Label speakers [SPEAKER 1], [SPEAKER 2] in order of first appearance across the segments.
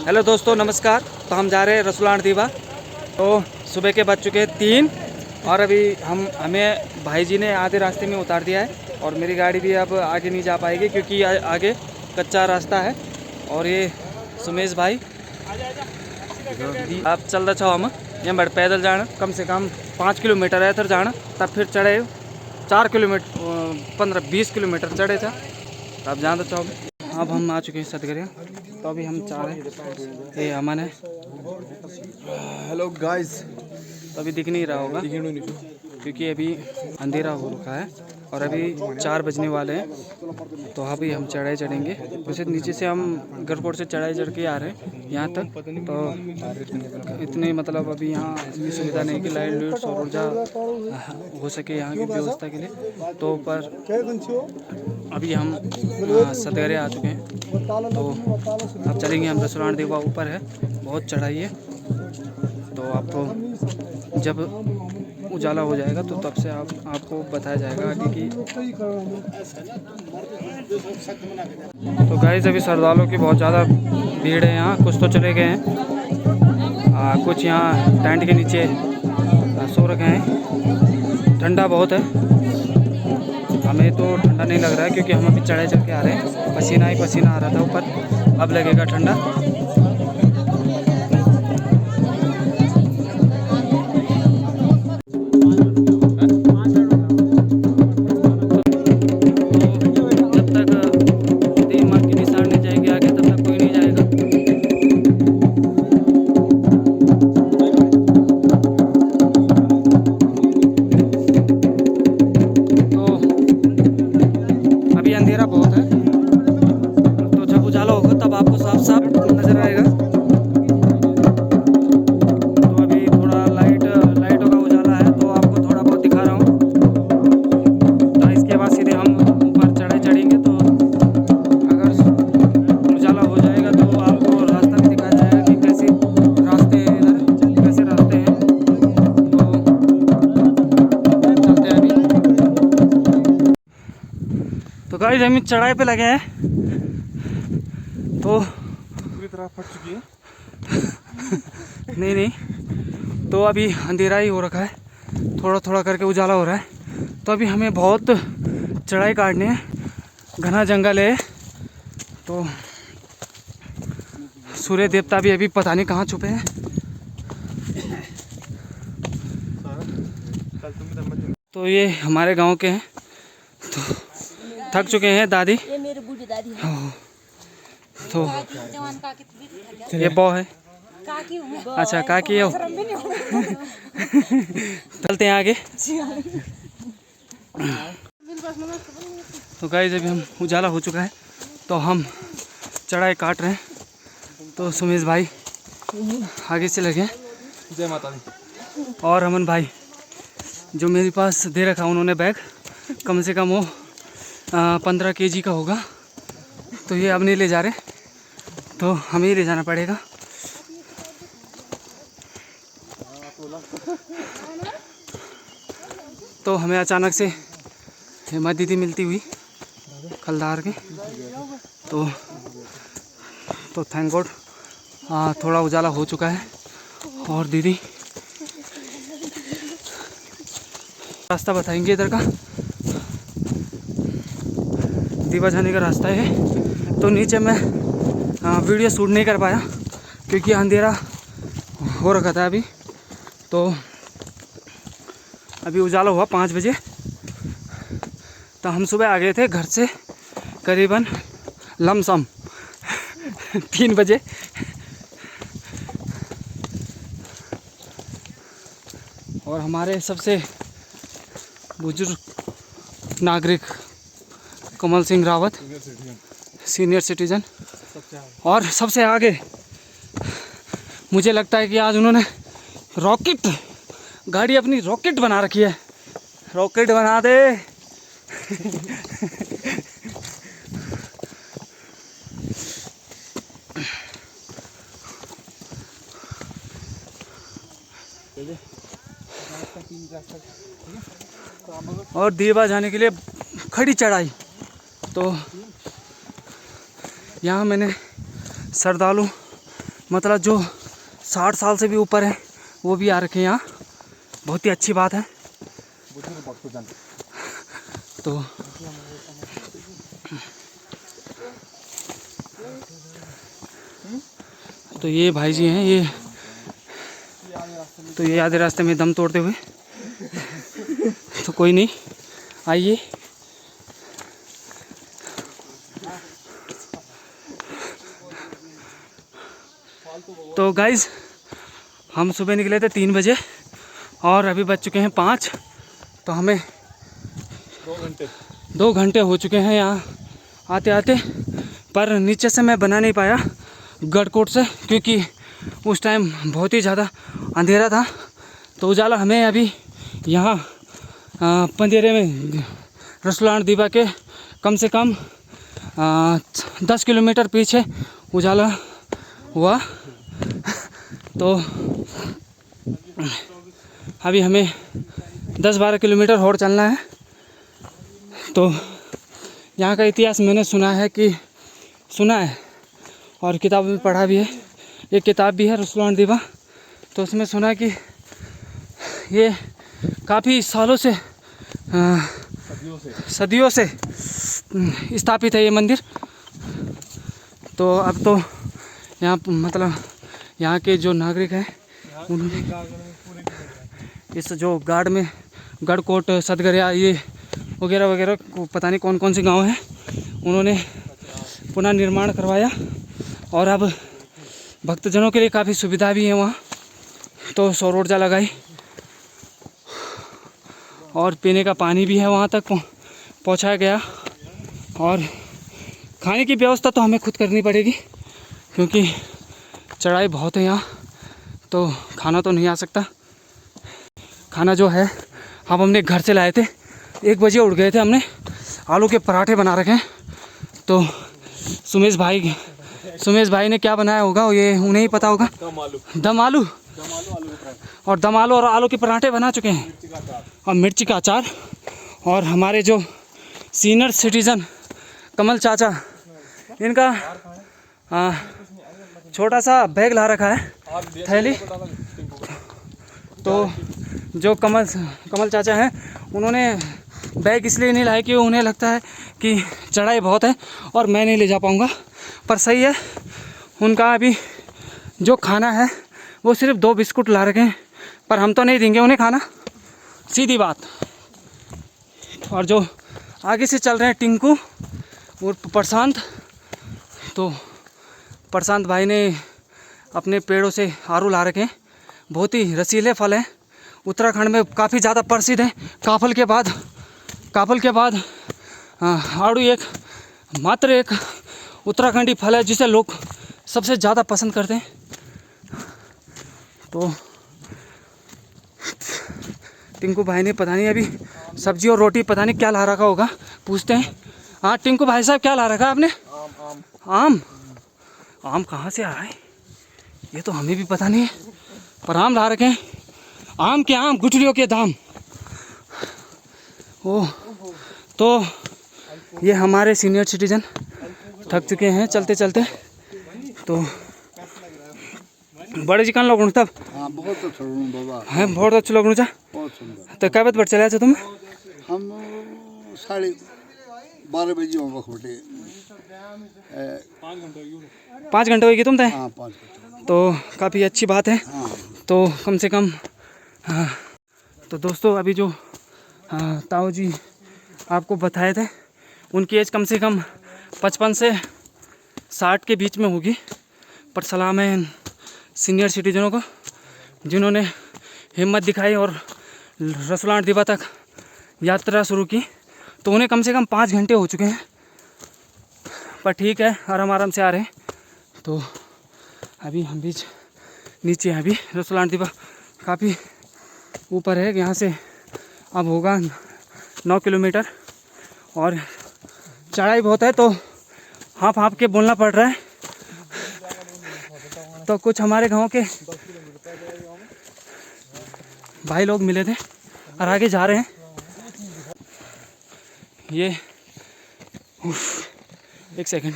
[SPEAKER 1] Hello दोस्तों, नमस्कार। तो हम जा रहे हैं रसूलान दीवा। तो सुबह के बज चुके हैं 3 और अभी हमें भाई जी ने आधे रास्ते में उतार दिया है और मेरी गाड़ी भी अब आगे नहीं जा पाएगी क्योंकि आगे कच्चा रास्ता है। और ये सुमेश भाई आप चल रहा हम यहाँ बड़ पैदल जाना, कम से कम 5 किलोमीटर है इधर जाना, तब फिर चढ़े 4 किलोमीटर 15-20 किलोमीटर चढ़े था, तब जाना चाहो। अब हम आ चुके हैं सतगरिया। तो अभी हम चाह रहे हैं ये अमन है।
[SPEAKER 2] Hello guys.
[SPEAKER 1] तो अभी दिख नहीं रहा होगा क्योंकि अभी अंधेरा हो रखा है और अभी 4 बजने वाले हैं। तो अभी हम चढ़ाई चढ़ेंगे। वैसे नीचे से हम गरकोट से चढ़ाई चढ़ के आ रहे हैं यहाँ तक। तो इतने मतलब अभी यहाँ इतनी सुविधा नहीं कि लाइट लूट्स और ऊर्जा हो सके यहाँ की व्यवस्था के लिए। तो पर अभी हम सतगरिया आ चुके हैं। तो अब चलेंगे हम रसूलान दीवा। ऊपर है, बहुत चढ़ाई है। तो आपको जब उजाला हो जाएगा तो तब से आपको बताया जाएगा आगे की। तो गाइस अभी श्रद्धालुओं की बहुत ज़्यादा भीड़ है यहाँ। कुछ तो चले गए हैं, कुछ यहाँ टेंट के नीचे सो रखे हैं। ठंडा बहुत है, हमें तो ठंडा नहीं लग रहा है क्योंकि हम अभी चढ़ाई चढ़ के आ रहे हैं। पसीना ही पसीना आ रहा था ऊपर, अब लगेगा ठंडा। जब तक दिमाग की निशान नहीं जाएगी आगे, तब तक कोई नहीं जाएगा। तो अभी अंधेरा बहुत है, तो जब उजाला होगा तब आपको साफ साफ नजर आएगा। तो अभी थोड़ा लाइटों का उजाला है तो आपको थोड़ा बहुत दिखा रहा हूँ। तो इसके बाद सीधे हम ऊपर चढ़ाई चढ़ेंगे। तो अगर उजाला हो जाएगा तो आपको रास्ता भी दिखाया जाएगा कि कैसे रास्ते हैं, इधर कैसे रास्ते हैं। तो चलते हैं अभी। तो गाइस हम चढ़ाई पे लगे हैं। तो
[SPEAKER 2] पूरी तरह फट चुकी है।
[SPEAKER 1] नहीं, तो अभी अंधेरा ही हो रखा है, थोड़ा थोड़ा करके उजाला हो रहा है। तो अभी हमें बहुत चढ़ाई काटनी है, घना जंगल है। तो सूर्य देवता भी अभी पता नहीं कहाँ छुपे हैं। तो ये हमारे गांव के हैं। तो थक चुके हैं दादी।
[SPEAKER 3] ये मेरी बूढ़ी दादी है।
[SPEAKER 1] तो ये बौ है।
[SPEAKER 3] काकी हूँ।
[SPEAKER 1] अच्छा काकी हो। चलते हैं आगे। तो गाइस अभी हम उजाला हो चुका है तो हम चढ़ाई काट रहे हैं। तो सुमेश भाई आगे से लगे,
[SPEAKER 2] जय माता दी।
[SPEAKER 1] और अमन भाई जो मेरे पास दे रखा उन्होंने बैग, कम से कम वो 15 kg का होगा। तो ये अब नहीं ले जा रहे, तो हमें ही ले जाना पड़ेगा। तो हमें अचानक से हेमा दीदी मिलती हुई खलदार के। तो थैंक गॉड थोड़ा उजाला हो चुका है। और दीदी रास्ता बताएंगे इधर का, दीवा जाने का रास्ता है। तो नीचे मैं वीडियो शूट नहीं कर पाया क्योंकि अंधेरा हो रखा था अभी। तो अभी उजाला हुआ 5 बजे। तो हम सुबह आ गए थे घर से करीबन लमसम 3 बजे। और हमारे सबसे बुजुर्ग नागरिक कमल सिंह रावत, सीनियर सिटीजन, और सबसे आगे मुझे लगता है कि आज उन्होंने रॉकेट गाड़ी अपनी रॉकेट बना रखी है। रॉकेट बना दे। और दीवा जाने के लिए खड़ी चढ़ाई। तो यहाँ मैंने श्रद्धालु मतलब जो 60 साल से भी ऊपर है वो भी आ रखे हैं यहाँ, बहुत ही अच्छी बात है। तो ये भाई जी हैं, ये आधे रास्ते में दम तोड़ते हुए। तो कोई नहीं, आइए। तो गाइज़ हम सुबह निकले थे 3 बजे और अभी बज चुके हैं 5। तो हमें 2 घंटे हो चुके हैं यहाँ आते आते। पर नीचे से मैं बना नहीं पाया गढ़कोट से, क्योंकि उस टाइम बहुत ही ज़्यादा अंधेरा था। तो उजाला हमें अभी यहाँ पंदेरे में रसलान दीवा के कम से कम 10 किलोमीटर पीछे उजाला हुआ। तो अभी हमें 10-12 किलोमीटर और चलना है। तो यहाँ का इतिहास मैंने सुना है और किताब में पढ़ा भी है। एक किताब भी है रसलान दीवा, तो उसमें सुना कि ये काफ़ी सालों से सदियों से स्थापित है ये मंदिर। तो अब तो यहाँ मतलब यहाँ के जो नागरिक हैं उन्होंने इस जो गढ़कोट सतगरिया ये वगैरह वगैरह को पता नहीं कौन कौन से गांव हैं, उन्होंने पुनः निर्माण करवाया और अब भक्तजनों के लिए काफ़ी सुविधा भी है वहाँ। तो सौर ऊर्जा लगाई और पीने का पानी भी है वहाँ तक पहुँचाया गया। और खाने की व्यवस्था तो हमें खुद करनी पड़ेगी, क्योंकि चढ़ाई बहुत है यहाँ, तो खाना तो नहीं आ सकता। खाना जो है हम अपने घर से लाए थे, 1 बजे उठ गए थे हमने। आलू के पराठे बना रखे हैं। तो सुमेश भाई ने क्या बनाया होगा ये उन्हें ही पता होगा। दम आलू और आलू के पराठे बना चुके हैं और मिर्ची का अचार। और हमारे जो सीनियर सिटीज़न कमल चाचा, इनका छोटा सा बैग ला रखा है, थैली। तो जो कमल चाचा हैं, उन्होंने बैग इसलिए नहीं लाए कि उन्हें लगता है कि चढ़ाई बहुत है और मैं नहीं ले जा पाऊँगा। पर सही है, उनका अभी जो खाना है वो सिर्फ 2 बिस्कुट ला रखे हैं, पर हम तो नहीं देंगे उन्हें खाना, सीधी बात। और जो आगे से चल रहे हैं टिंकू और प्रशांत, तो प्रशांत भाई ने अपने पेड़ों से आड़ू ला रखे हैं, बहुत ही रसीले फल हैं, उत्तराखंड में काफ़ी ज़्यादा प्रसिद्ध है। काफल के बाद आड़ू मात्र एक उत्तराखंडी फल है जिसे लोग सबसे ज़्यादा पसंद करते हैं। तो टिंकू भाई ने पता नहीं अभी सब्जी और रोटी पता नहीं क्या ला रखा होगा, पूछते हैं। हाँ टिंकू भाई साहब, क्या ला रखा आपने? आम कहाँ से आ रहा है ये तो हमें भी पता नहीं है, पर आम ला रखे हैं। आम गुठलियों के दाम। ओह, तो ये हमारे सीनियर सिटीजन थक चुके हैं चलते चलते। तो बड़े जी कान लोग तब
[SPEAKER 4] बहुत अच्छा बाबा
[SPEAKER 1] हैं, बहुत अच्छे लोग चा।
[SPEAKER 4] बहुत सुंदर।
[SPEAKER 1] तो क्या बात बढ़ चला तुम?
[SPEAKER 4] हम 12:30 बजे बटे
[SPEAKER 1] 5 घंटे होगी तुम तय।
[SPEAKER 4] हाँ 5 घंटे।
[SPEAKER 1] तो काफ़ी अच्छी बात है।
[SPEAKER 4] हाँ।
[SPEAKER 1] तो कम से कम तो दोस्तों अभी जो ताऊ जी आपको बताए थे, उनकी एज कम से कम 55 से 60 के बीच में होगी। पर सलाम है सीनियर सिटीजनों को जिन्होंने हिम्मत दिखाई और रसलान दीवा तक यात्रा शुरू की। तो उन्हें कम से कम 5 घंटे हो चुके हैं, पर ठीक है, आराम से आ रहे हैं। तो अभी हम भी नीचे हैं। अभी रसलान दीवा काफ़ी ऊपर है, यहाँ से अब होगा 9 किलोमीटर और चढ़ाई बहुत है, तो हाँफ के बोलना पड़ रहा है। तो कुछ हमारे गांव के भाई लोग मिले थे और आगे जा रहे हैं। ये एक सेकंड,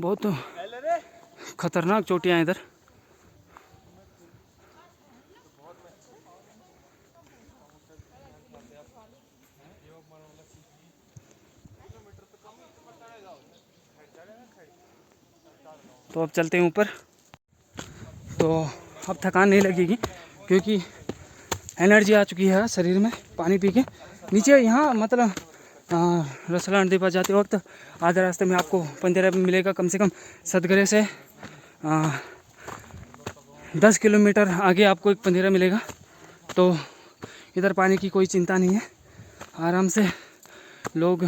[SPEAKER 1] बहुत खतरनाक चोटियाँ हैं इधर। तो अब चलते हैं ऊपर। तो अब थकान नहीं लगेगी क्योंकि एनर्जी आ चुकी है शरीर में पानी पी के। नीचे यहाँ मतलब रसलान दीपा जाते वक्त आधे रास्ते में आपको पंदेरा मिलेगा कम से कम। सतगरे से 10 किलोमीटर आगे आपको एक पंदेरा मिलेगा। तो इधर पानी की कोई चिंता नहीं है, आराम से लोग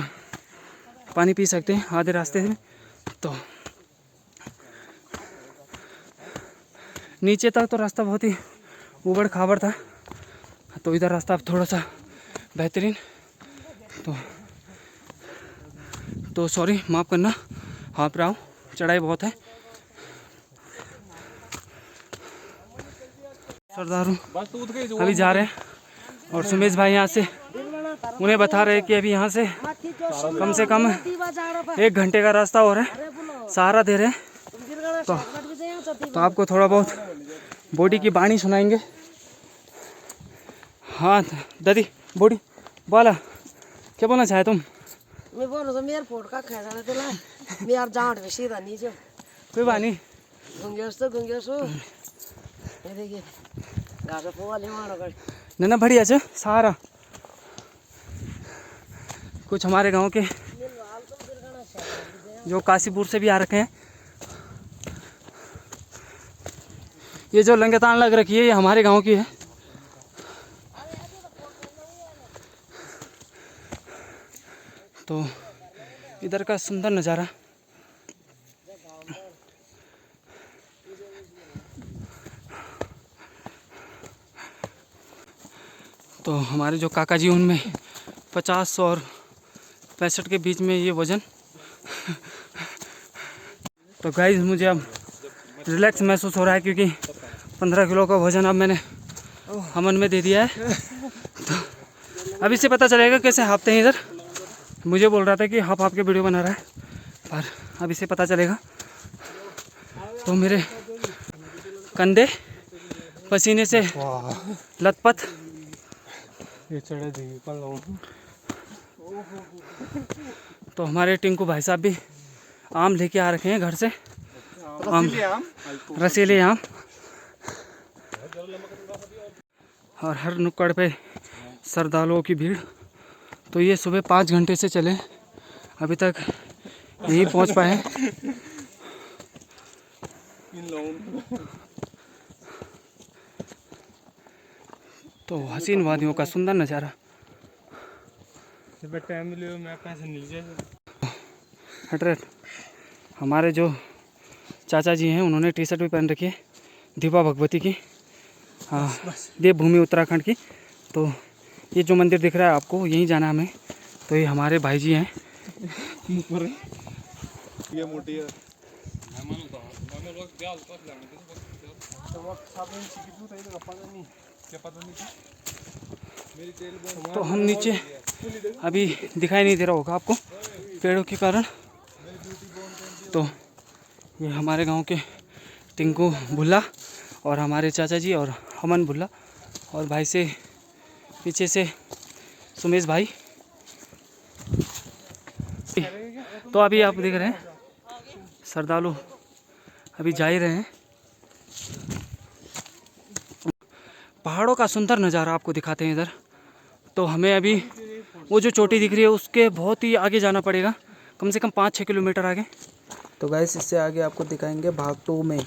[SPEAKER 1] पानी पी सकते हैं आधे रास्ते में। तो नीचे तक तो रास्ता बहुत ही ऊबड़ खाबड़ था, तो इधर रास्ता थोड़ा सा बेहतरीन। तो सॉरी, माफ़ करना, हाँफ रहा हूँ, चढ़ाई बहुत है। सरदार हूँ, अभी जा रहे हैं। और सुमेश भाई यहाँ से उन्हें बता रहे हैं कि अभी यहाँ से कम 1 घंटे का रास्ता और है, सहारा दे रहे हैं। तो आपको थोड़ा बहुत बॉडी की बाणी सुनाएंगे। हाँ दादी, बॉडी बोला, क्या बोलना चाहे तुम?
[SPEAKER 5] मैं बोल रहा मेरे फोट का खा जाने तेला मेरे जांड में सीधा नीचे
[SPEAKER 1] कोई बानी
[SPEAKER 5] गुंगेस ये देखिए गाजा पोवा ले मारो कर
[SPEAKER 1] ना बढ़िया छ सारा। कुछ हमारे गांव के जो काशीपुर से भी आ रखे हैं। ये जो लंगेतान लग रखी है ये हमारे गांव की है। तो इधर का सुंदर नज़ारा। तो हमारे जो काका जी उनमें 50 और 65 के बीच में ये वज़न। तो गाइस मुझे अब रिलैक्स महसूस हो रहा है क्योंकि 15 किलो का वज़न अब मैंने हमन में दे दिया है। तो अब इससे पता चलेगा कैसे हाँपते हैं इधर। मुझे बोल रहा था कि हाफ के वीडियो बना रहा है, पर अब इसे पता चलेगा। तो मेरे कंधे पसीने से लथपथ। तो हमारे टिंकू भाई साहब भी आम लेके आ रखे हैं घर से, रसीले आम। और हर नुक्कड़ पे श्रद्धालुओं की भीड़। तो ये सुबह 5 घंटे से चले, अभी तक यहीं पहुंच पाए। तो हसीन वादियों का सुंदर नज़ारा। हमारे जो चाचा जी हैं उन्होंने टी शर्ट भी पहन रखी है दीपा भगवती की, देवभूमि उत्तराखंड की। तो ये जो मंदिर दिख रहा है आपको, यहीं जाना हमें। तो ये हमारे भाई जी हैं। तो हम नीचे अभी दिखाई नहीं दे रहा होगा आपको पेड़ों के कारण। तो ये हमारे गांव के टिंकू भुल्ला और हमारे चाचा जी और हमन भुल्ला, और भाई से पीछे से सुमेश भाई। तो अभी आप देख रहे हैं श्रद्धालु अभी जा ही रहे हैं। पहाड़ों का सुंदर नज़ारा आपको दिखाते हैं इधर। तो हमें अभी वो जो चोटी दिख रही है उसके बहुत ही आगे जाना पड़ेगा, कम से कम 5-6 किलोमीटर आगे। तो गाइस इससे आगे आपको दिखाएंगे भाग 2 में